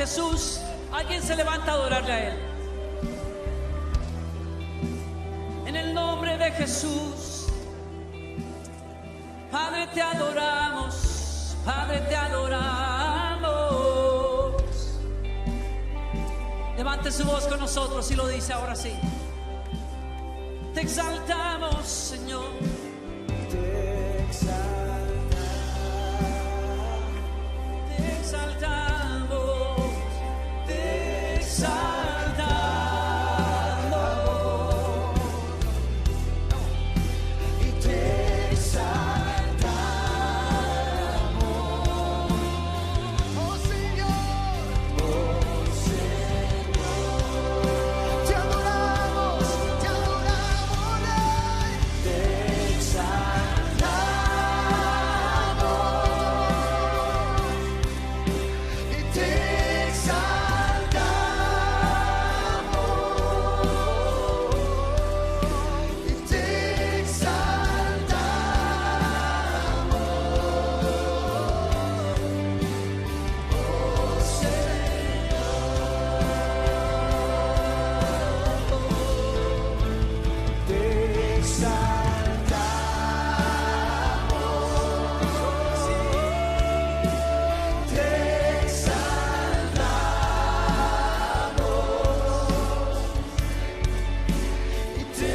Jesús, alguien se levanta a adorarle a Él. En el nombre de Jesús, Padre, te adoramos, Padre, te adoramos. Levante su voz con nosotros y lo dice ahora sí. Te exaltamos, Señor. Te exaltamos. Te exaltamos. Te exaltamos. Y te exaltamos. Oh Señor. Oh Señor. Te adoramos, Rey. Te exaltamos. Y te exaltamos. Y te exaltamos. Oh Señor. Te exaltamos. Te exaltamos. Y te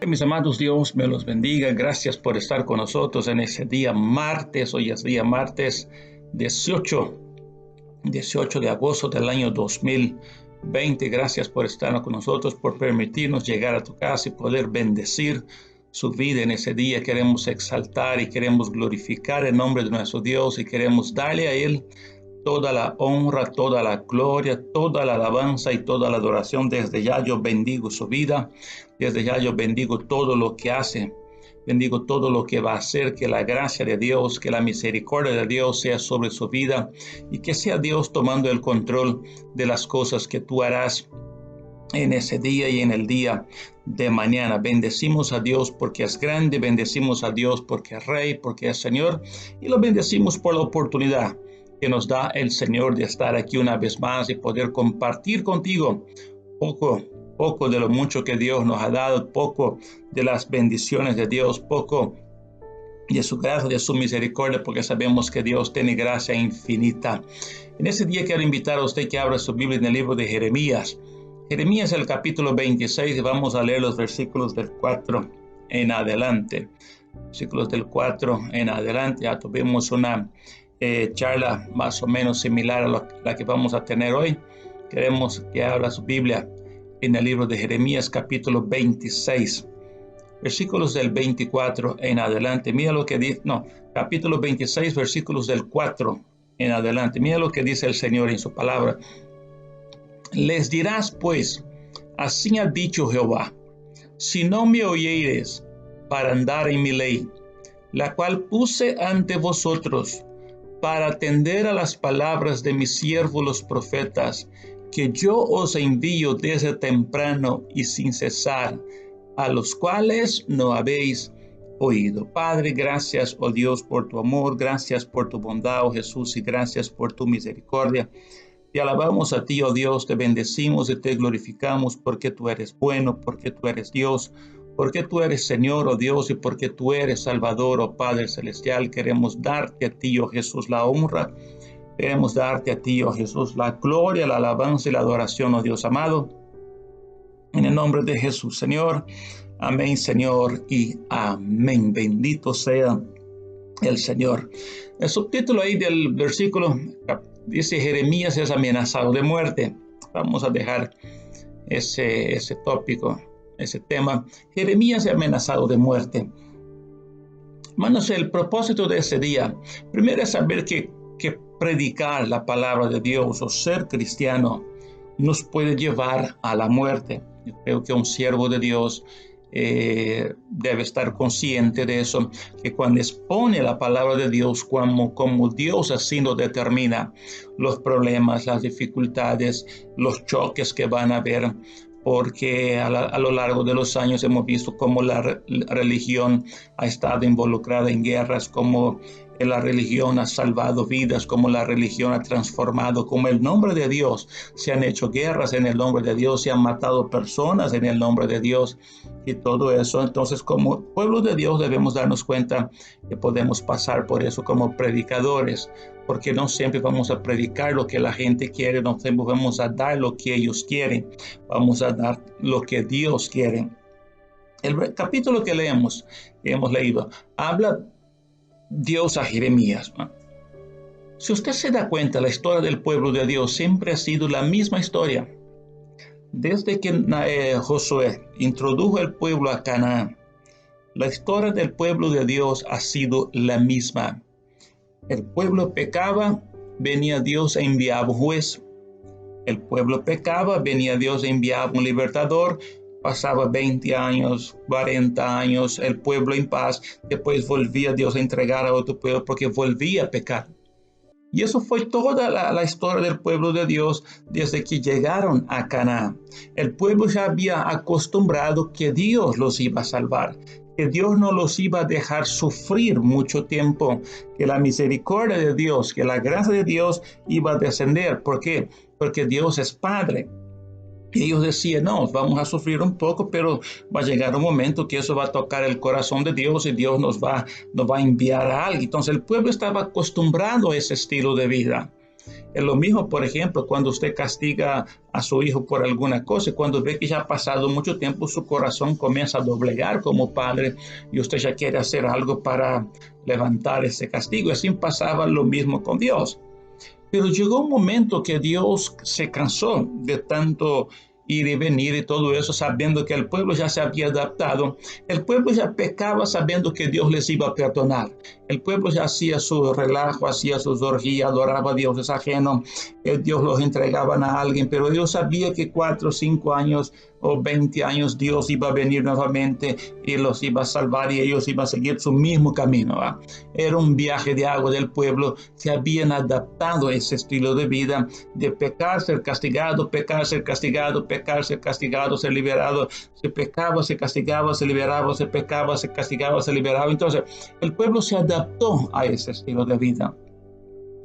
Mis amados, Dios me los bendiga. Gracias por estar con nosotros en ese día martes. Hoy es día martes 18 de agosto del año 2020. Gracias por estar con nosotros, por permitirnos llegar a tu casa y poder bendecir su vida en ese día. Queremos exaltar y queremos glorificar el nombre de nuestro Dios y queremos darle a Él toda la honra, toda la gloria, toda la alabanza y toda la adoración. Desde ya yo bendigo su vida. Desde ya yo bendigo todo lo que hace. Bendigo todo lo que va a hacer. Que la gracia de Dios, que la misericordia de Dios sea sobre su vida. Y que sea Dios tomando el control de las cosas que tú harás en ese día y en el día de mañana. Bendecimos a Dios porque es grande. Bendecimos a Dios porque es Rey, porque es Señor. Y lo bendecimos por la oportunidad que nos da el Señor de estar aquí una vez más y poder compartir contigo poco de lo mucho que Dios nos ha dado, poco de las bendiciones de Dios, poco de su gracia, de su misericordia, porque sabemos que Dios tiene gracia infinita. En ese día quiero invitar a usted que abra su Biblia en el libro de Jeremías. Jeremías, el capítulo 26, y vamos a leer los versículos del 4 en adelante. Versículos del 4 en adelante. Ya tuvimos una charla más o menos similar a la que vamos a tener hoy. Queremos que abra su Biblia en el libro de Jeremías capítulo 26, versículos del 24 en adelante. Mira lo que dice, capítulo 26, versículos del 4 en adelante. Mira lo que dice el Señor en su palabra. Les dirás pues, así ha dicho Jehová, si no me oyeres para andar en mi ley, la cual puse ante vosotros, para atender a las palabras de mis siervos los profetas, que yo os envío desde temprano y sin cesar, a los cuales no habéis oído. Padre, gracias, oh Dios, por tu amor, gracias por tu bondad, oh Jesús, y gracias por tu misericordia. Te alabamos a ti, oh Dios, te bendecimos y te glorificamos porque tú eres bueno, porque tú eres Dios, porque tú eres Señor, oh Dios, y porque tú eres Salvador, oh Padre Celestial. Queremos darte a ti, oh Jesús, la honra. Queremos darte a ti, oh Jesús, la gloria, la alabanza y la adoración, oh Dios amado. En el nombre de Jesús, Señor. Amén, Señor, y amén. Bendito sea el Señor. El subtítulo ahí del versículo dice: Jeremías es amenazado de muerte. Vamos a dejar ese tópico, ese tema. Jeremías es amenazado de muerte. Hermanos, el propósito de ese día, primero es saber que predicar la palabra de Dios o ser cristiano nos puede llevar a la muerte. Yo creo que un siervo de Dios debe estar consciente de eso, que cuando expone la palabra de Dios como Dios así lo determina, los problemas, las dificultades, los choques que van a haber, porque a lo largo de los años hemos visto cómo la religión ha estado involucrada en guerras, cómo la religión ha salvado vidas, cómo la religión ha transformado, cómo el nombre de Dios se han hecho guerras en el nombre de Dios, se han matado personas en el nombre de Dios y todo eso. Entonces, como pueblo de Dios debemos darnos cuenta que podemos pasar por eso como predicadores, porque no siempre vamos a predicar lo que la gente quiere, no siempre vamos a dar lo que ellos quieren, vamos a dar lo que Dios quiere. El capítulo que hemos leído, habla Dios a Jeremías. Si usted se da cuenta, la historia del pueblo de Dios siempre ha sido la misma historia. Desde que Josué introdujo el pueblo a Canaán, la historia del pueblo de Dios ha sido la misma. El pueblo pecaba, venía Dios e enviaba un juez. El pueblo pecaba, venía Dios e enviaba un libertador. Pasaba 20 años, 40 años, el pueblo en paz. Después volvía Dios a entregar a otro pueblo porque volvía a pecar. Y eso fue toda la historia del pueblo de Dios desde que llegaron a Canaán. El pueblo ya había acostumbrado que Dios los iba a salvar, que Dios no los iba a dejar sufrir mucho tiempo, que la misericordia de Dios, que la gracia de Dios iba a descender. ¿Por qué? Porque Dios es Padre. Y ellos decían: no, vamos a sufrir un poco, pero va a llegar un momento que eso va a tocar el corazón de Dios y Dios nos va a enviar a alguien. Entonces el pueblo estaba acostumbrado a ese estilo de vida. Es lo mismo, por ejemplo, cuando usted castiga a su hijo por alguna cosa, cuando ve que ya ha pasado mucho tiempo, su corazón comienza a doblegar como padre y usted ya quiere hacer algo para levantar ese castigo. Así pasaba lo mismo con Dios. Pero llegó un momento que Dios se cansó de tanto ir y venir y todo eso, sabiendo que el pueblo ya se había adaptado. El pueblo ya pecaba sabiendo que Dios les iba a perdonar. El pueblo ya hacía su relajo, hacía sus orgías, adoraba a dioses ajenos. Dios los entregaba a alguien, pero Dios sabía que 4 o 5 años o 20 años Dios iba a venir nuevamente y los iba a salvar y ellos iban a seguir su mismo camino. Era un viaje de agua del pueblo. Se habían adaptado a ese estilo de vida de pecar, ser castigado, pecar, ser castigado, pecar, ser castigado, ser liberado. Se pecaba, se castigaba, se liberaba, se pecaba, se castigaba, se liberaba. Entonces el pueblo se adaptó a ese estilo de vida.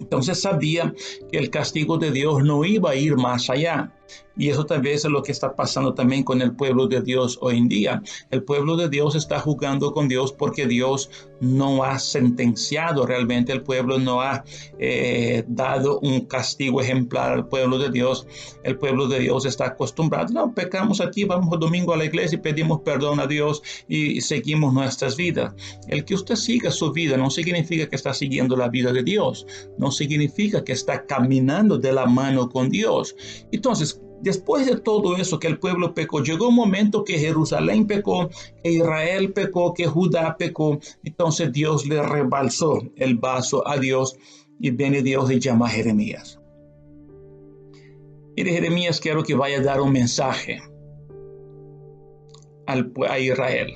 Entonces sabía que el castigo de Dios no iba a ir más allá. Y eso tal vez es lo que está pasando también con el pueblo de Dios hoy en día. El pueblo de Dios está jugando con Dios porque Dios no ha sentenciado realmente. El pueblo no ha dado un castigo ejemplar al pueblo de Dios. El pueblo de Dios está acostumbrado. No, pecamos aquí, vamos el domingo a la iglesia y pedimos perdón a Dios y seguimos nuestras vidas. El que usted siga su vida no significa que está siguiendo la vida de Dios. No significa que está caminando de la mano con Dios. Entonces, después de todo eso que el pueblo pecó, llegó un momento que Jerusalén pecó, que Israel pecó, que Judá pecó. Entonces Dios le rebalsó el vaso a Dios y viene Dios y llama a Jeremías. Y de Jeremías quiero que vaya a dar un mensaje a Israel.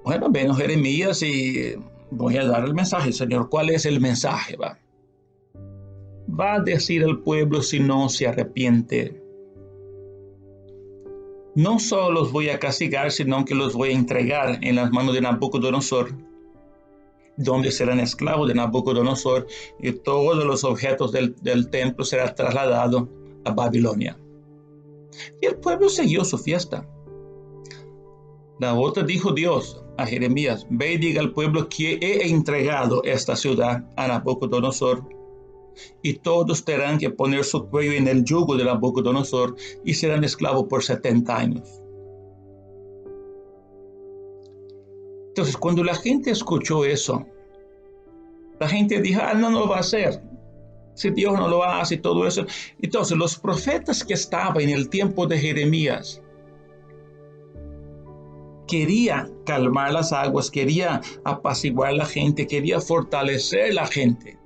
Bueno, ven Jeremías y voy a dar el mensaje. Señor, ¿cuál es el mensaje? Va a decir al pueblo si no se arrepiente. No solo los voy a castigar, sino que los voy a entregar en las manos de Nabucodonosor, donde serán esclavos de Nabucodonosor y todos los objetos del templo serán trasladados a Babilonia. Y el pueblo siguió su fiesta. La otra dijo Dios a Jeremías: ve y diga al pueblo que he entregado esta ciudad a Nabucodonosor, y todos tendrán que poner su cuello en el yugo de Nabucodonosor y serán esclavos por 70 años. Entonces, cuando la gente escuchó eso, la gente dijo, no lo va a hacer. Si Dios no lo hace y todo eso. Entonces, los profetas que estaban en el tiempo de Jeremías querían calmar las aguas, querían apaciguar la gente, querían fortalecer la gente.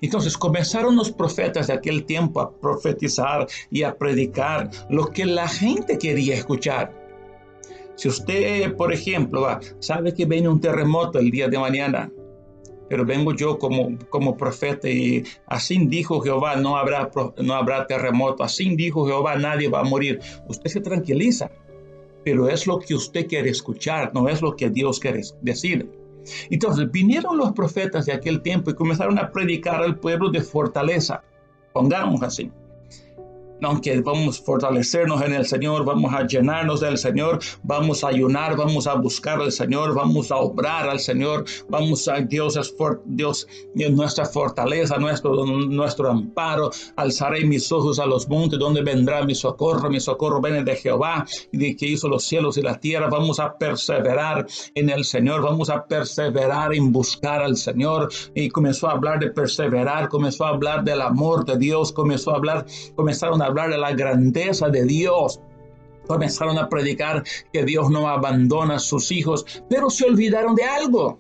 Entonces comenzaron los profetas de aquel tiempo a profetizar y a predicar lo que la gente quería escuchar. Si usted, por ejemplo, sabe que viene un terremoto el día de mañana, pero vengo yo como profeta y así dijo Jehová, no habrá terremoto, así dijo Jehová, nadie va a morir. Usted se tranquiliza, pero es lo que usted quiere escuchar, no es lo que Dios quiere decir. Entonces vinieron los profetas de aquel tiempo y comenzaron a predicar al pueblo de fortaleza, pongamos así. Aunque vamos a fortalecernos en el Señor, vamos a llenarnos del Señor, vamos a ayunar, vamos a buscar al Señor, vamos a obrar al Señor, Dios es nuestra fortaleza, nuestro amparo. Alzaré mis ojos a los montes, donde vendrá mi socorro viene de Jehová, de que hizo los cielos y la tierra. Vamos a perseverar en el Señor, vamos a perseverar en buscar al Señor. Y comenzó a hablar de perseverar, comenzó a hablar del amor de Dios, comenzaron a hablar de la grandeza de Dios. Comenzaron a predicar que Dios no abandona a sus hijos, pero se olvidaron de algo.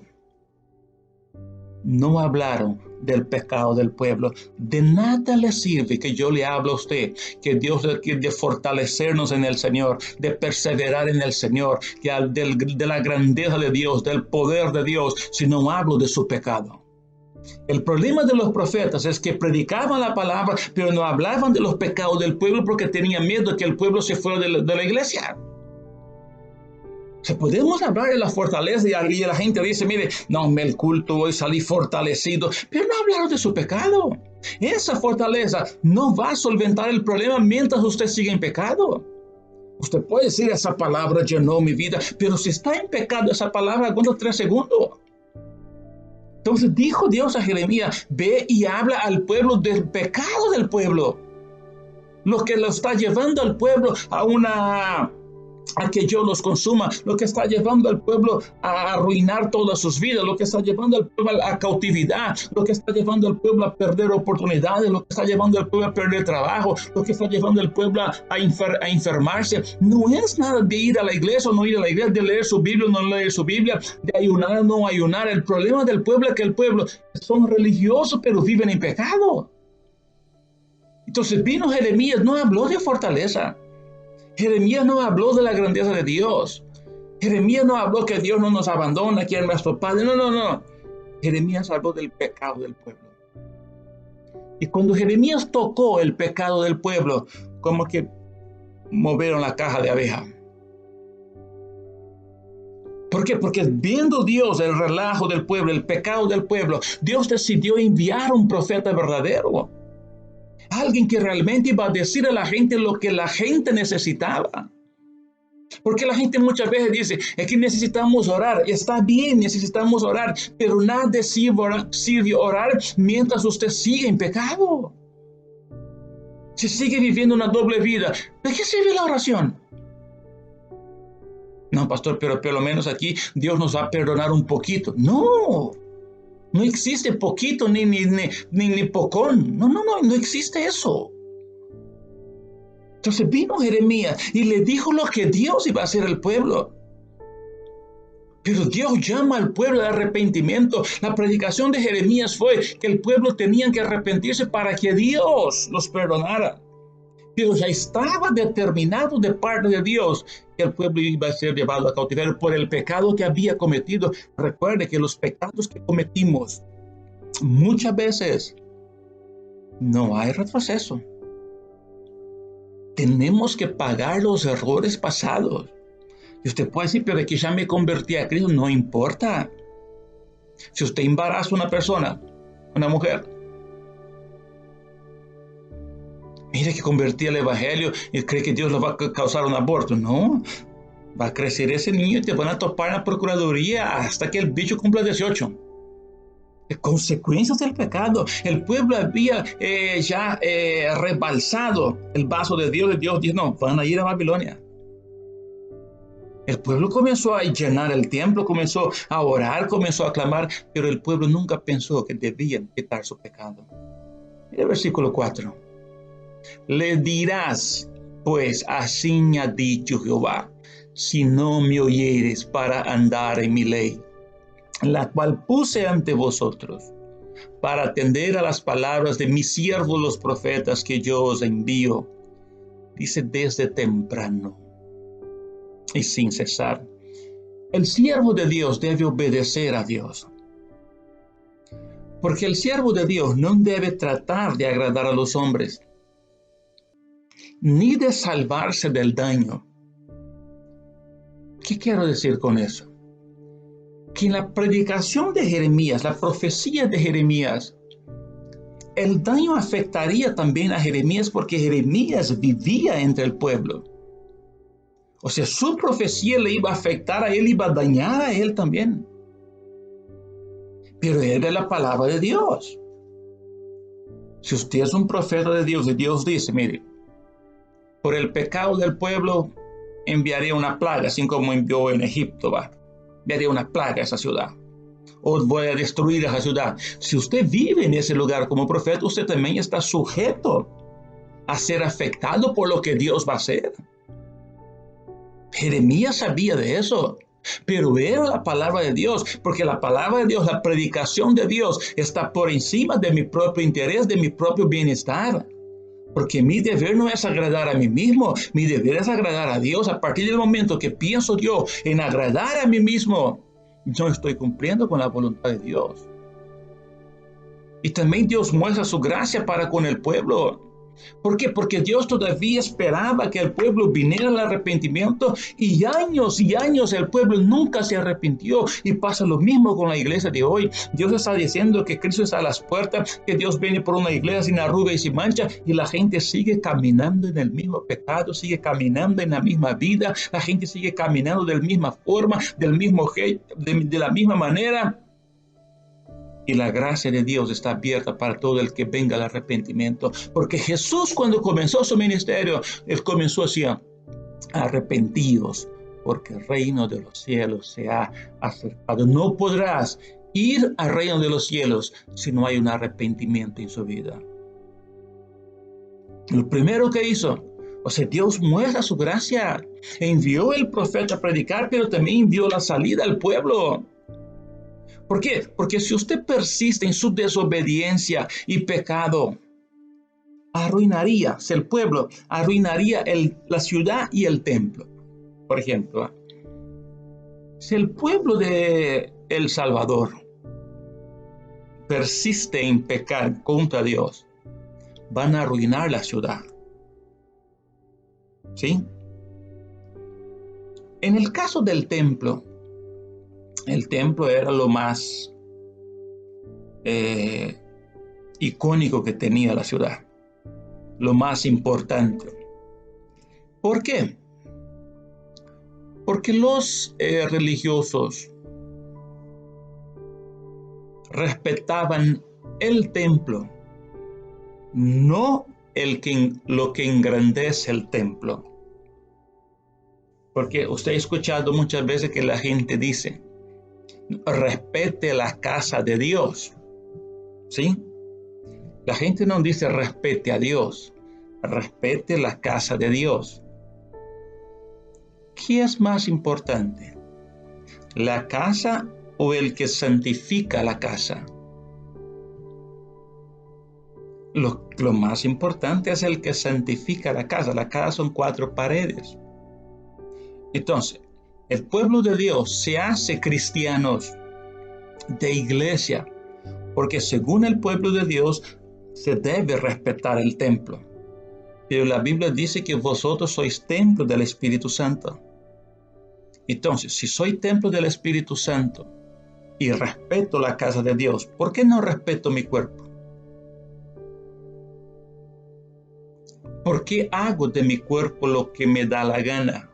No hablaron del pecado del pueblo. De nada le sirve que yo le hable a usted que Dios quiere de fortalecernos en el Señor, de perseverar en el Señor, de la grandeza de Dios, del poder de Dios, si no hablo de su pecado. El problema de los profetas es que predicaban la palabra, pero no hablaban de los pecados del pueblo porque tenían miedo de que el pueblo se fuera de la iglesia. Si podemos hablar de la fortaleza y la gente dice, mire, no, el culto hoy salí fortalecido, pero no hablaron de su pecado. Esa fortaleza no va a solventar el problema mientras usted siga en pecado. Usted puede decir, esa palabra llenó mi vida, pero si está en pecado, esa palabra aguanta 3 segundos. Entonces dijo Dios a Jeremías, ve y habla al pueblo del pecado del pueblo. Lo que lo está llevando al pueblo a que yo los consuma, lo que está llevando al pueblo a arruinar todas sus vidas, lo que está llevando al pueblo a cautividad, lo que está llevando al pueblo a perder oportunidades, lo que está llevando al pueblo a perder trabajo, lo que está llevando al pueblo a enfermarse. No es nada de ir a la iglesia o no ir a la iglesia, de leer su Biblia o no leer su Biblia, de ayunar o no ayunar. El problema del pueblo es que el pueblo son religiosos pero viven en pecado. Entonces vino Jeremías, no habló de fortaleza. Jeremías no habló de la grandeza de Dios. Jeremías no habló que Dios no nos abandona, que es nuestro Padre. No. Jeremías habló del pecado del pueblo. Y cuando Jeremías tocó el pecado del pueblo, como que movieron la caja de abeja. ¿Por qué? Porque viendo Dios el relajo del pueblo, el pecado del pueblo, Dios decidió enviar un profeta verdadero. Alguien que realmente iba a decir a la gente lo que la gente necesitaba. Porque la gente muchas veces dice, es que necesitamos orar. Está bien, necesitamos orar, pero nada sirve orar mientras usted sigue en pecado. Si sigue viviendo una doble vida, ¿de qué sirve la oración? No, pastor, pero por lo menos aquí Dios nos va a perdonar un poquito. No existe poquito ni pocón. No existe eso. Entonces vino Jeremías y le dijo lo que Dios iba a hacer al pueblo. Pero Dios llama al pueblo al arrepentimiento. La predicación de Jeremías fue que el pueblo tenía que arrepentirse para que Dios los perdonara. Pero ya estaba determinado de parte de Dios que el pueblo iba a ser llevado a cautiverio por el pecado que había cometido. Recuerde que los pecados que cometimos muchas veces no hay retroceso. Tenemos que pagar los errores pasados. Y usted puede decir, pero es que ya me convertí a Cristo. No importa. Si usted embaraza a una persona, una mujer, mire que convertí al evangelio y cree que Dios le va a causar un aborto. No, va a crecer ese niño y te van a topar en la procuraduría hasta que el bicho cumpla 18. Consecuencias del pecado. El pueblo había rebalsado el vaso de Dios. Y Dios dijo, no, van a ir a Babilonia. El pueblo comenzó a llenar el templo, comenzó a orar, comenzó a clamar, pero el pueblo nunca pensó que debían quitar su pecado. Mira el versículo 4. Le dirás, pues así ha dicho Jehová, si no me oyeres para andar en mi ley, la cual puse ante vosotros, para atender a las palabras de mis siervos los profetas que yo os envío, dice desde temprano y sin cesar. El siervo de Dios debe obedecer a Dios, porque el siervo de Dios no debe tratar de agradar a los hombres, ni de salvarse del daño. ¿Qué quiero decir con eso? Que en la predicación de Jeremías, la profecía de Jeremías, el daño afectaría también a Jeremías porque Jeremías vivía entre el pueblo. O sea, su profecía le iba a afectar a él, iba a dañar a él también. Pero era la palabra de Dios. Si usted es un profeta de Dios y Dios dice, mire, por el pecado del pueblo enviaré una plaga, así como envió en Egipto, enviaré una plaga a esa ciudad. O voy a destruir esa ciudad. Si usted vive en ese lugar como profeta, usted también está sujeto a ser afectado por lo que Dios va a hacer. Jeremías sabía de eso, pero era la palabra de Dios, porque la palabra de Dios, la predicación de Dios está por encima de mi propio interés, de mi propio bienestar. Porque mi deber no es agradar a mí mismo, mi deber es agradar a Dios. A partir del momento que pienso yo en agradar a mí mismo, no estoy cumpliendo con la voluntad de Dios. Y también Dios muestra su gracia para con el pueblo. ¿Por qué? Porque Dios todavía esperaba que el pueblo viniera al arrepentimiento y años el pueblo nunca se arrepintió. Y pasa lo mismo con la iglesia de hoy. Dios está diciendo que Cristo está a las puertas, que Dios viene por una iglesia sin arruga y sin mancha, y la gente sigue caminando en el mismo pecado, sigue caminando en la misma vida, la gente sigue caminando de la misma forma, de la misma manera. Y la gracia de Dios está abierta para todo el que venga al arrepentimiento. Porque Jesús, cuando comenzó su ministerio, Él comenzó así: arrepentidos, porque el reino de los cielos se ha acercado. No podrás ir al reino de los cielos si no hay un arrepentimiento en su vida. Lo primero que hizo, o sea, Dios muestra su gracia. Envió el profeta a predicar, pero también envió la salida al pueblo. ¿Por qué? Porque si usted persiste en su desobediencia y pecado, el pueblo arruinaría la ciudad y el templo. Por ejemplo, si el pueblo de El Salvador persiste en pecar contra Dios, van a arruinar la ciudad. ¿Sí? En el caso del templo, el templo era lo más icónico que tenía la ciudad, lo más importante. ¿Por qué? Porque los religiosos respetaban el templo, no lo que engrandece el templo. Porque usted ha escuchado muchas veces que la gente dice: respete la casa de Dios. ¿Sí? La gente no dice respete a Dios, respete la casa de Dios. ¿Qué es más importante? ¿La casa o el que santifica la casa? Lo más importante es el que santifica la casa. La casa son 4 paredes. Entonces, el pueblo de Dios se hace cristianos de iglesia, porque según el pueblo de Dios se debe respetar el templo. Pero la Biblia dice que vosotros sois templo del Espíritu Santo. Entonces, si soy templo del Espíritu Santo y respeto la casa de Dios, ¿por qué no respeto mi cuerpo? ¿Por qué hago de mi cuerpo lo que me da la gana?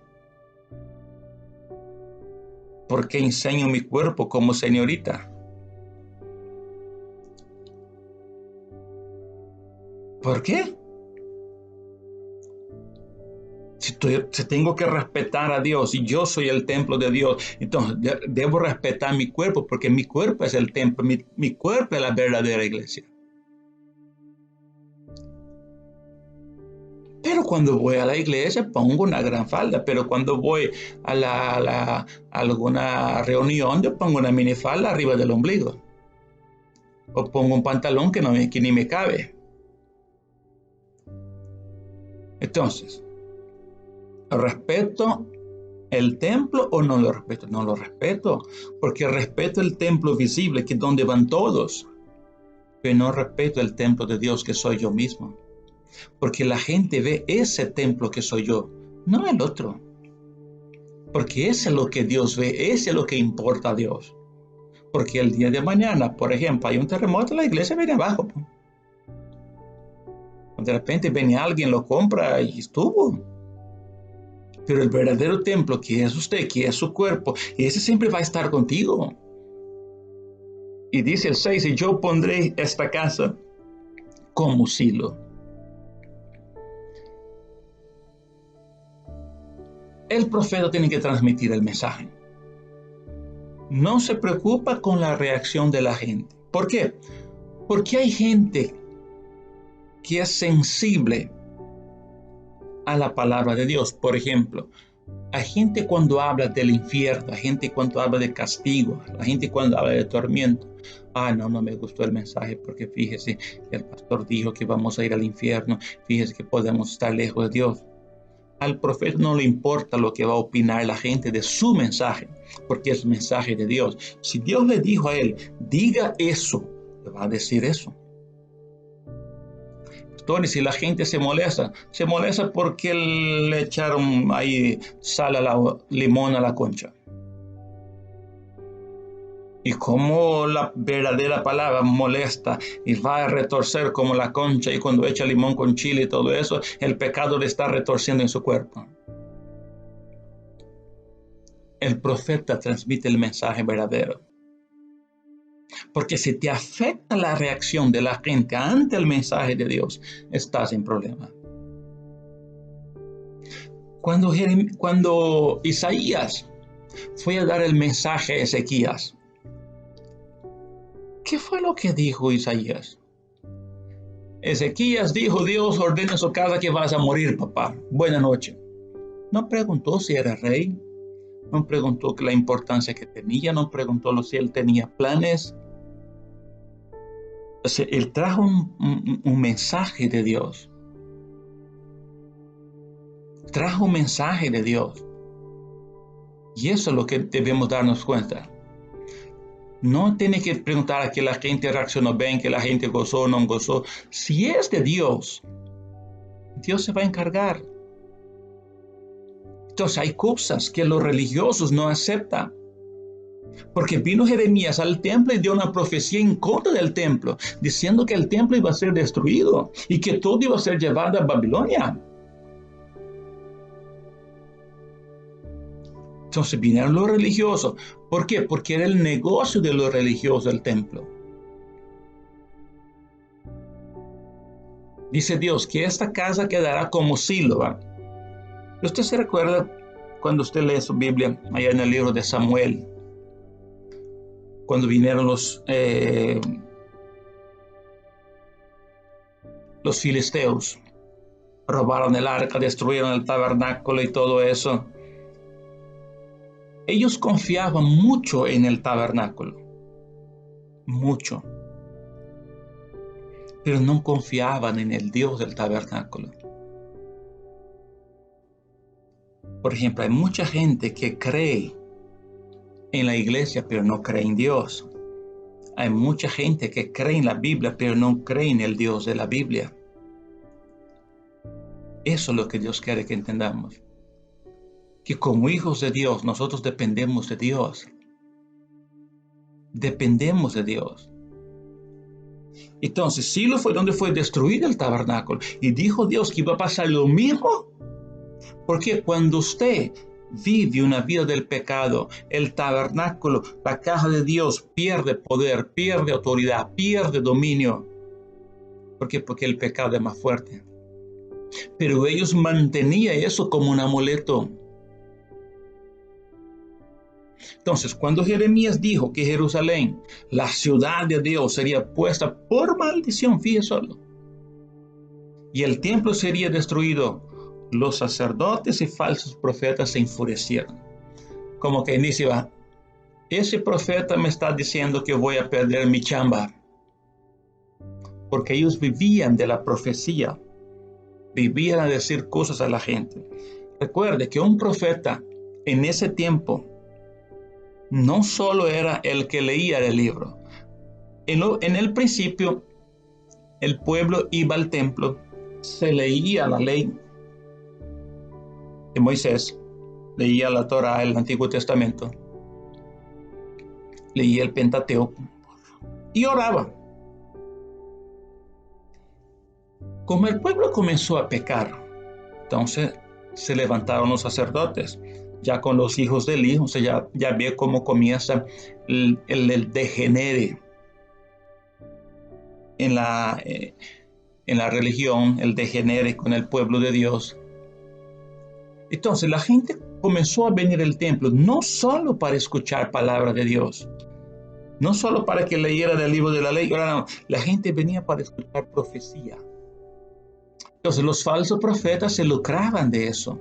¿Por qué enseño mi cuerpo como señorita? ¿Por qué? Si tengo que respetar a Dios y yo soy el templo de Dios, entonces debo respetar mi cuerpo porque mi cuerpo es el templo, mi cuerpo es la verdadera iglesia. Pero cuando voy a la iglesia pongo una gran falda, pero cuando voy a alguna reunión yo pongo una minifalda arriba del ombligo. O pongo un pantalón que ni me cabe. Entonces, ¿respeto el templo o no lo respeto? No lo respeto, porque respeto el templo visible, que es donde van todos, pero no respeto el templo de Dios, que soy yo mismo, porque la gente ve ese templo que soy yo, no el otro, porque ese es lo que Dios ve, ese es lo que importa a Dios, porque el día de mañana, por ejemplo, hay un terremoto, la iglesia viene abajo, de repente viene alguien, lo compra y estuvo. Pero el verdadero templo, que es usted, que es su cuerpo, ese siempre va a estar contigo. Y dice el 6, y yo pondré esta casa como Silo. El profeta tiene que transmitir el mensaje. No se preocupa con la reacción de la gente. ¿Por qué? Porque hay gente que es sensible a la palabra de Dios. Por ejemplo, hay gente cuando habla del infierno, hay gente cuando habla de castigo, la gente cuando habla de tormento. No me gustó el mensaje porque fíjese que el pastor dijo que vamos a ir al infierno, fíjese que podemos estar lejos de Dios. Al profeta no le importa lo que va a opinar la gente de su mensaje, porque es el mensaje de Dios. Si Dios le dijo a él, diga eso, le va a decir eso. Y si la gente se molesta porque le echaron ahí sal limón a la concha. Y como la verdadera palabra molesta y va a retorcer como la concha, y cuando echa limón con chile y todo eso, el pecado le está retorciendo en su cuerpo. El profeta transmite el mensaje verdadero. Porque si te afecta la reacción de la gente ante el mensaje de Dios, estás en problema. Cuando Isaías fue a dar el mensaje a Ezequías, ¿qué fue lo que dijo Isaías? Ezequías dijo, Dios ordena en su casa que vas a morir, papá. Buena noche. No preguntó si era rey, no preguntó la importancia que tenía, no preguntó si él tenía planes. O sea, él trajo un mensaje de Dios. Trajo un mensaje de Dios. Y eso es lo que debemos darnos cuenta. No tiene que preguntar a que la gente reaccionó bien, que la gente gozó o no gozó. Si es de Dios, Dios se va a encargar. Entonces hay cosas que los religiosos no aceptan. Porque vino Jeremías al templo y dio una profecía en contra del templo, diciendo que el templo iba a ser destruido y que todo iba a ser llevado a Babilonia. Entonces vinieron los religiosos. ¿Por qué? Porque era el negocio de los religiosos el templo. Dice Dios que esta casa quedará como Silo. ¿Usted se recuerda cuando usted lee su Biblia allá en el libro de Samuel? Cuando vinieron los filisteos, robaron el arca, destruyeron el tabernáculo y todo eso. Ellos confiaban mucho en el tabernáculo, mucho, pero no confiaban en el Dios del tabernáculo. Por ejemplo, hay mucha gente que cree en la iglesia, pero no cree en Dios. Hay mucha gente que cree en la Biblia, pero no cree en el Dios de la Biblia. Eso es lo que Dios quiere que entendamos. Que como hijos de Dios, nosotros dependemos de Dios. Dependemos de Dios. Entonces, Silo fue donde fue destruido el tabernáculo. Y dijo Dios que iba a pasar lo mismo. Porque cuando usted vive una vida del pecado, el tabernáculo, la casa de Dios, pierde poder, pierde autoridad, pierde dominio. ¿Por qué? Porque el pecado es más fuerte. pero ellos mantenían eso como un amuleto. Entonces, cuando Jeremías dijo que Jerusalén, la ciudad de Dios, sería puesta por maldición, fíjese solo, y el templo sería destruido, los sacerdotes y falsos profetas se enfurecieron. Como que inicia, ese profeta me está diciendo que voy a perder mi chamba. Porque ellos vivían de la profecía, vivían a decir cosas a la gente. Recuerde que un profeta en ese tiempo no solo era el que leía el libro. En el principio, el pueblo iba al templo, se leía la ley de Moisés, leía la Torá, el Antiguo Testamento, leía el Pentateuco y oraba. Como el pueblo comenzó a pecar, entonces se levantaron los sacerdotes, ya con los hijos de Eli, o sea, ya ve cómo comienza el degenere en la religión, el degenere con el pueblo de Dios. Entonces la gente comenzó a venir al templo, no solo para escuchar palabra de Dios, no solo para que leyera del libro de la ley, ahora no, la gente venía para escuchar profecía. Entonces los falsos profetas se lucraban de eso.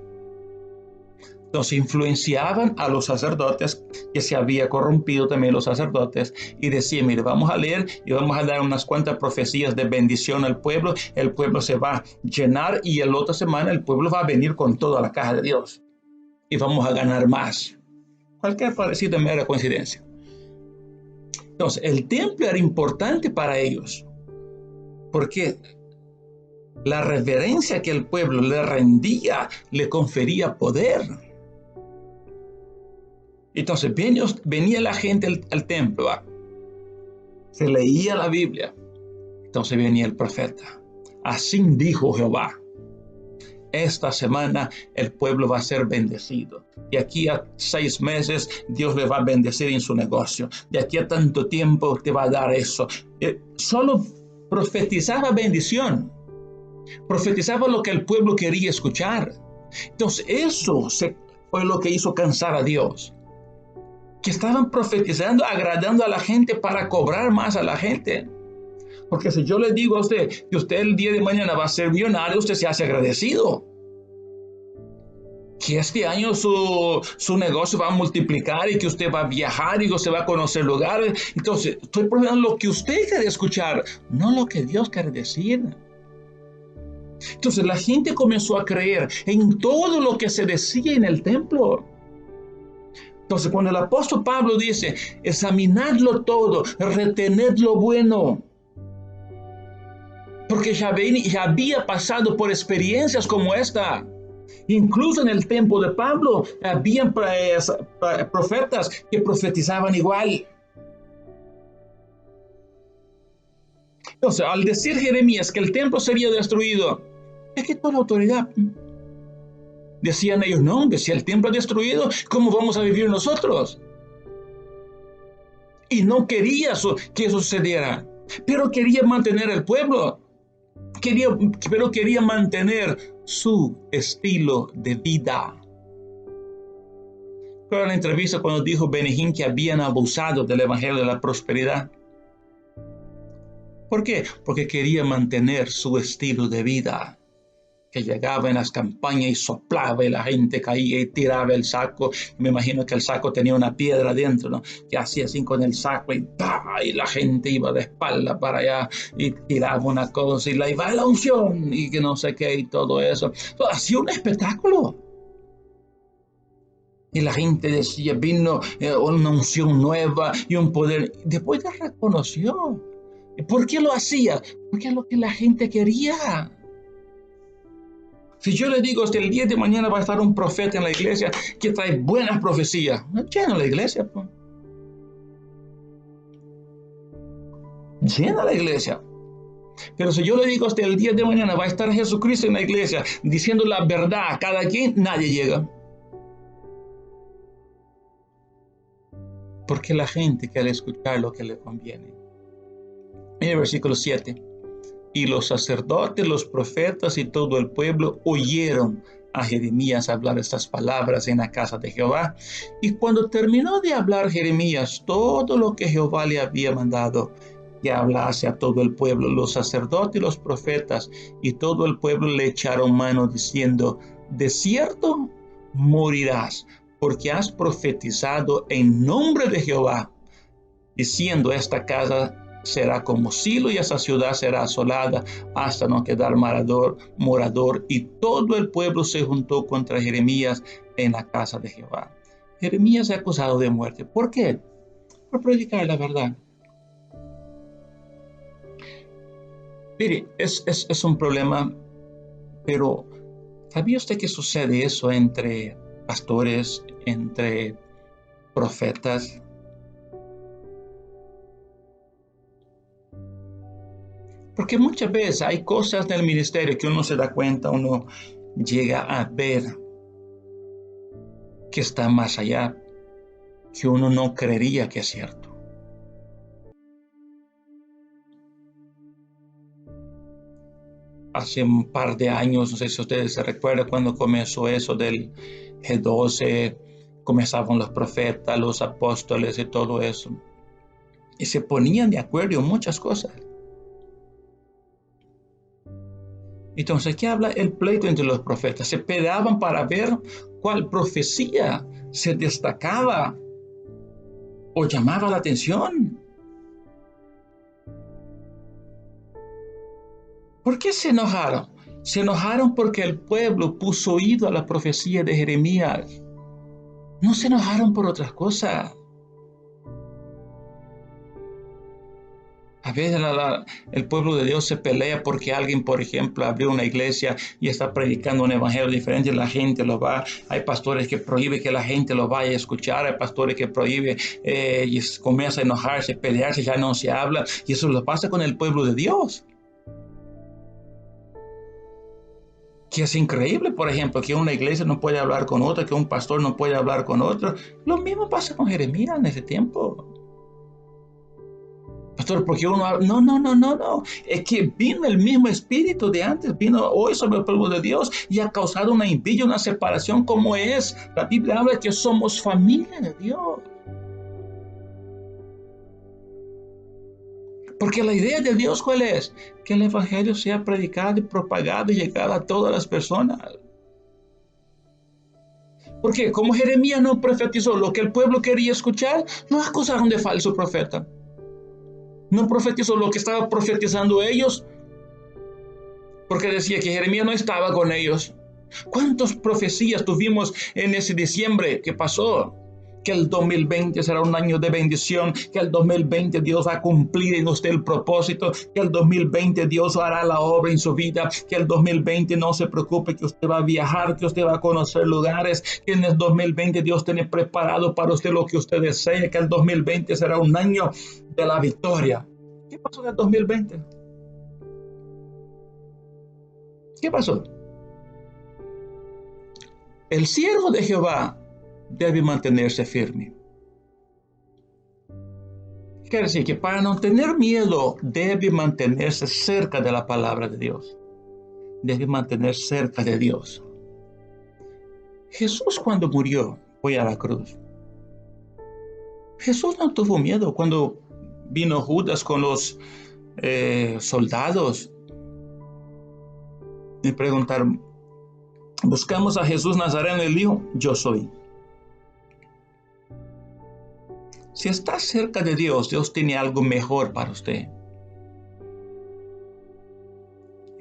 Entonces influenciaban a los sacerdotes, que se había corrompido también los sacerdotes, y decían, mire, vamos a leer y vamos a dar unas cuantas profecías de bendición al pueblo, el pueblo se va a llenar y la otra semana el pueblo va a venir con toda la caja de Dios y vamos a ganar más. Cualquier parecido es mera coincidencia. Entonces el templo era importante para ellos, porque la reverencia que el pueblo le rendía le confería poder. Entonces venía la gente al templo, se leía la Biblia, entonces venía el profeta. Así dijo Jehová, esta semana el pueblo va a ser bendecido. De aquí a 6 meses Dios le va a bendecir en su negocio. De aquí a tanto tiempo te va a dar eso. Solo profetizaba bendición. Profetizaba lo que el pueblo quería escuchar. Entonces eso fue lo que hizo cansar a Dios, que estaban profetizando, agradando a la gente para cobrar más a la gente. Porque si yo le digo a usted que usted el día de mañana va a ser millonario, usted se hace agradecido, que este año su negocio va a multiplicar y que usted va a viajar y que usted va a conocer lugares. Entonces estoy profetizando lo que usted quiere escuchar, no lo que Dios quiere decir. Entonces la gente comenzó a creer en todo lo que se decía en el templo. Entonces cuando el apóstol Pablo dice, examinadlo todo, retened lo bueno, porque ya había pasado por experiencias como esta. Incluso en el tiempo de Pablo, habían profetas que profetizaban igual. Entonces, al decir Jeremías que el templo sería destruido, es que toda la autoridad. Decían ellos, no, que si el templo es destruido, ¿cómo vamos a vivir nosotros? Y no quería que eso sucediera, pero quería mantener el pueblo, pero quería mantener su estilo de vida. Recuerdo la entrevista cuando dijo Benihim que habían abusado del evangelio de la prosperidad. ¿Por qué? Porque quería mantener su estilo de vida, que llegaba en las campañas y soplaba y la gente caía y tiraba el saco. Me imagino que el saco tenía una piedra dentro, ¿no? Que hacía así con el saco y la gente iba de espalda para allá y tiraba una cosa y la iba a la unción y que no sé qué y todo eso. Entonces, hacía un espectáculo. Y la gente decía, vino una unción nueva y un poder. Después se reconoció. ¿Por qué lo hacía? Porque es lo que la gente quería. Si yo le digo, hasta el día de mañana va a estar un profeta en la iglesia que trae buenas profecías, llena la iglesia. Pues. Llena la iglesia. Pero si yo le digo, hasta el día de mañana va a estar Jesucristo en la iglesia diciendo la verdad a cada quien, nadie llega. Porque la gente quiere escuchar lo que le conviene. En el versículo 7. Y los sacerdotes, los profetas y todo el pueblo oyeron a Jeremías hablar estas palabras en la casa de Jehová. Y cuando terminó de hablar Jeremías todo lo que Jehová le había mandado que hablase a todo el pueblo, los sacerdotes y los profetas y todo el pueblo le echaron mano diciendo: de cierto morirás, porque has profetizado en nombre de Jehová, diciendo: esta casa será como Silo y esa ciudad será asolada hasta no quedar morador. Y todo el pueblo se juntó contra Jeremías en la casa de Jehová. Jeremías es acusado de muerte. ¿Por qué? Por predicar la verdad. Mire, es un problema, pero ¿sabía usted que sucede eso entre pastores, entre profetas? Porque muchas veces hay cosas del ministerio que uno se da cuenta, uno llega a ver que está más allá, que uno no creería que es cierto. Hace un par de años, no sé si ustedes se recuerdan, cuando comenzó eso del G12, comenzaban los profetas, los apóstoles y todo eso. Y se ponían de acuerdo en muchas cosas. Entonces, ¿qué habla el pleito entre los profetas? Se peleaban para ver cuál profecía se destacaba o llamaba la atención. ¿Por qué se enojaron? Se enojaron porque el pueblo puso oído a la profecía de Jeremías. No se enojaron por otras cosas. A veces el pueblo de Dios se pelea porque alguien, por ejemplo, abrió una iglesia y está predicando un evangelio diferente y la gente lo va. Hay pastores que prohíben que la gente lo vaya a escuchar. Hay pastores que prohíben y comienza a enojarse, pelearse, ya no se habla. Y eso lo pasa con el pueblo de Dios. Que es increíble, por ejemplo, que una iglesia no puede hablar con otra, que un pastor no puede hablar con otro. Lo mismo pasa con Jeremías en ese tiempo. Pastor, porque uno no. Es que vino el mismo espíritu de antes, vino hoy sobre el pueblo de Dios y ha causado una envidia, una separación como es. La Biblia habla que somos familia de Dios. Porque la idea de Dios, ¿cuál es? Que el evangelio sea predicado y propagado y llegado a todas las personas. Porque como Jeremías no profetizó lo que el pueblo quería escuchar, lo acusaron de falso profeta. No profetizó lo que estaban profetizando ellos, porque decía que Jeremías no estaba con ellos. ¿Cuántas profecías tuvimos en ese diciembre que pasó? Que el 2020 será un año de bendición, que el 2020 Dios va a cumplir en usted el propósito, que el 2020 Dios hará la obra en su vida, que el 2020 no se preocupe, que usted va a viajar, que usted va a conocer lugares, que en el 2020 Dios tiene preparado para usted lo que usted desea, que el 2020 será un año de la victoria. ¿Qué pasó en el 2020? ¿Qué pasó? El siervo de Jehová debe mantenerse firme. Quiere decir que para no tener miedo debe mantenerse cerca de la palabra de Dios. Debe mantenerse cerca de Dios. Jesús cuando murió fue a la cruz. Jesús no tuvo miedo cuando vino Judas con los soldados y preguntaron: buscamos a Jesús Nazareno. Él dijo: yo soy. Si está cerca de Dios, Dios tiene algo mejor para usted.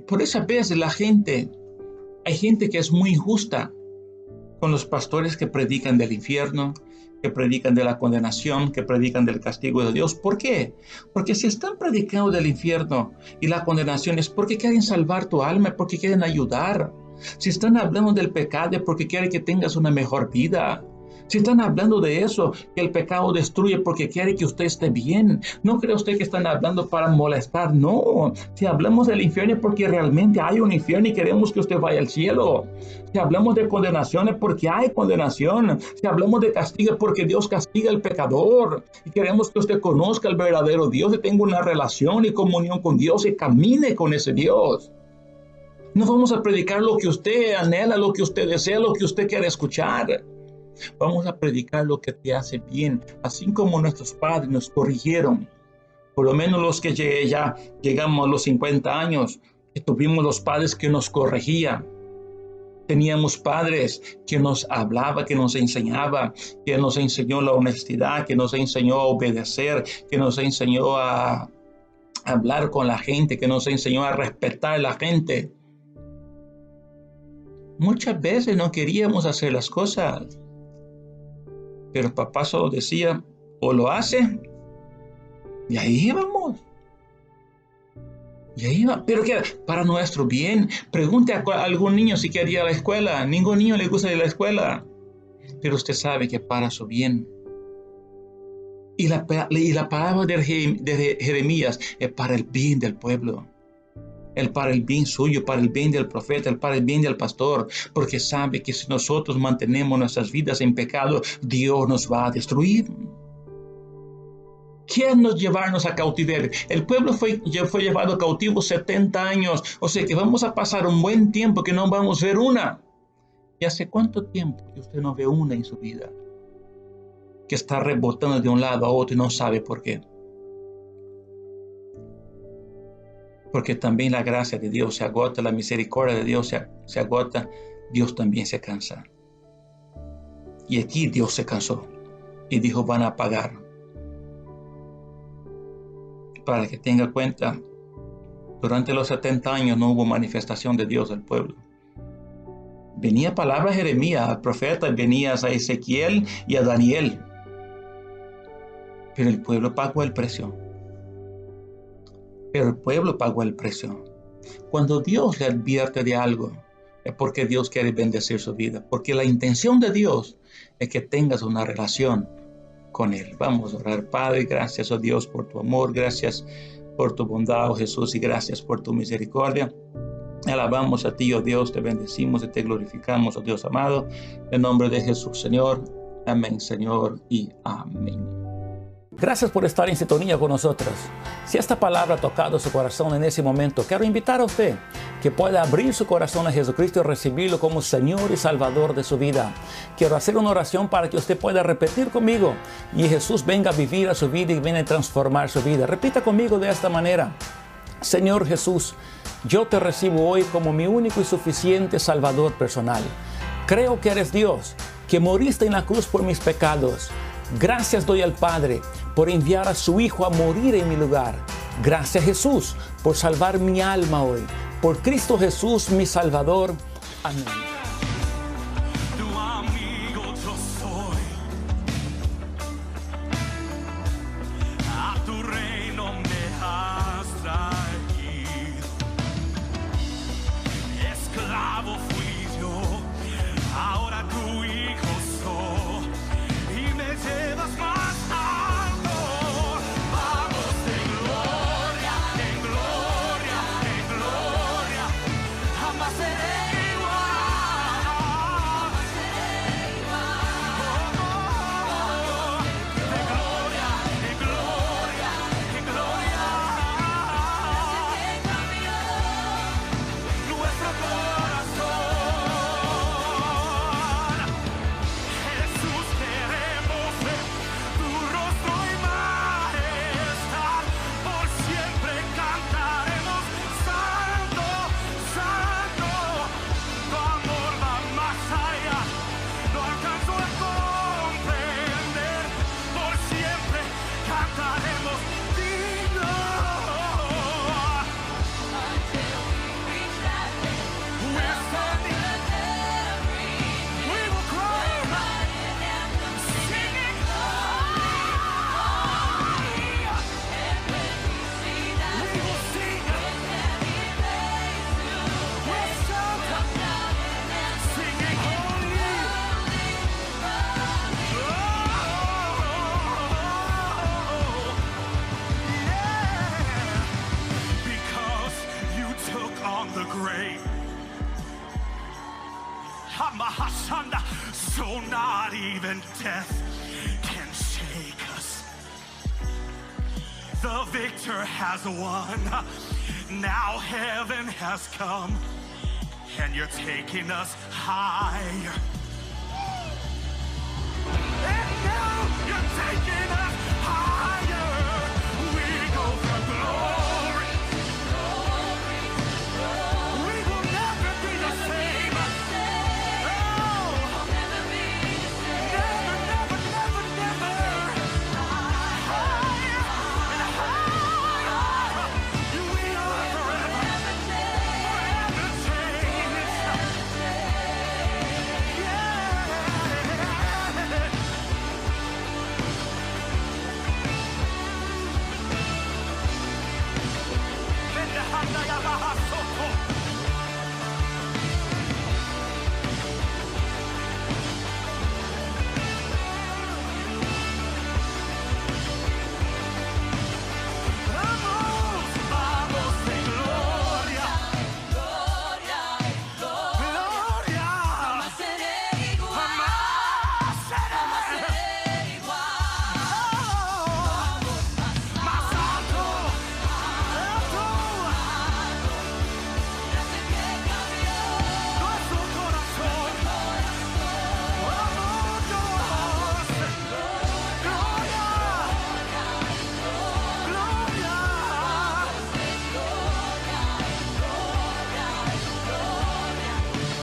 Por esa vez hay gente que es muy injusta con los pastores que predican del infierno, que predican de la condenación, que predican del castigo de Dios. ¿Por qué? Porque si están predicando del infierno y la condenación es porque quieren salvar tu alma, porque quieren ayudar. Si están hablando del pecado es porque quieren que tengas una mejor vida. Si están hablando de eso, que el pecado destruye porque quiere que usted esté bien. ¿No cree usted que están hablando para molestar? No. Si hablamos del infierno es porque realmente hay un infierno y queremos que usted vaya al cielo. Si hablamos de condenación es porque hay condenación. Si hablamos de castigo es porque Dios castiga al pecador. Y queremos que usted conozca al verdadero Dios y tenga una relación y comunión con Dios y camine con ese Dios. No vamos a predicar lo que usted anhela, lo que usted desea, lo que usted quiere escuchar. Vamos a predicar lo que te hace bien, así como nuestros padres nos corrigieron. Por lo menos los que ya llegamos a los 50 años, que tuvimos los padres que nos corregían. Teníamos padres que nos hablaba, que nos enseñaba, que nos enseñó la honestidad, que nos enseñó a obedecer, que nos enseñó a hablar con la gente, que nos enseñó a respetar a la gente. Muchas veces no queríamos hacer las cosas. Pero papá solo decía, o lo hace, y ahí íbamos. Y ahí iba, pero que para nuestro bien. Pregunte a algún niño si quería ir a la escuela. Ningún niño le gusta ir a la escuela. Pero usted sabe que para su bien. Y la palabra de Jeremías es para el bien del pueblo. Para el bien suyo, para el bien del profeta, para el bien del pastor, porque sabe que si nosotros mantenemos nuestras vidas en pecado, Dios nos va a destruir. ¿Quién nos llevarnos a cautiverio? El pueblo fue llevado cautivo 70 años, o sea que vamos a pasar un buen tiempo que no vamos a ver una. ¿Y hace cuánto tiempo que usted no ve una en su vida? Que está rebotando de un lado a otro y no sabe por qué. Porque también la gracia de Dios se agota, la misericordia de Dios se agota, Dios también se cansa. Y aquí Dios se cansó y dijo, van a pagar. Para que tenga cuenta, durante los 70 años no hubo manifestación de Dios al pueblo. Venía palabra a Jeremías, al profeta, venía a Ezequiel y a Daniel. Pero el pueblo pagó el precio. Cuando Dios le advierte de algo, es porque Dios quiere bendecir su vida. Porque la intención de Dios es que tengas una relación con Él. Vamos a orar. Padre, gracias a Dios por tu amor. Gracias por tu bondad, oh Jesús, y gracias por tu misericordia. Alabamos a ti, oh Dios, te bendecimos y te glorificamos, oh Dios amado. En nombre de Jesús, Señor. Amén, Señor, y amén. Gracias por estar en sintonía con nosotros. Si esta palabra ha tocado su corazón en ese momento, quiero invitar a usted que pueda abrir su corazón a Jesucristo y recibirlo como Señor y Salvador de su vida. Quiero hacer una oración para que usted pueda repetir conmigo y Jesús venga a vivir a su vida y venga a transformar su vida. Repita conmigo de esta manera. Señor Jesús, yo te recibo hoy como mi único y suficiente Salvador personal. Creo que eres Dios, que moriste en la cruz por mis pecados. Gracias doy al Padre por enviar a su Hijo a morir en mi lugar. Gracias Jesús por salvar mi alma hoy. Por Cristo Jesús mi Salvador. Amén. Tu amigo yo soy. A tu reino me has traído. Esclavo fui yo, ahora tu hijo soy. Y me llevas más alto. Vamos de gloria en gloria en gloria. Jamás seré igual. even death can shake us. The victor has won. Now heaven has come, and you're taking us higher. And now you're taking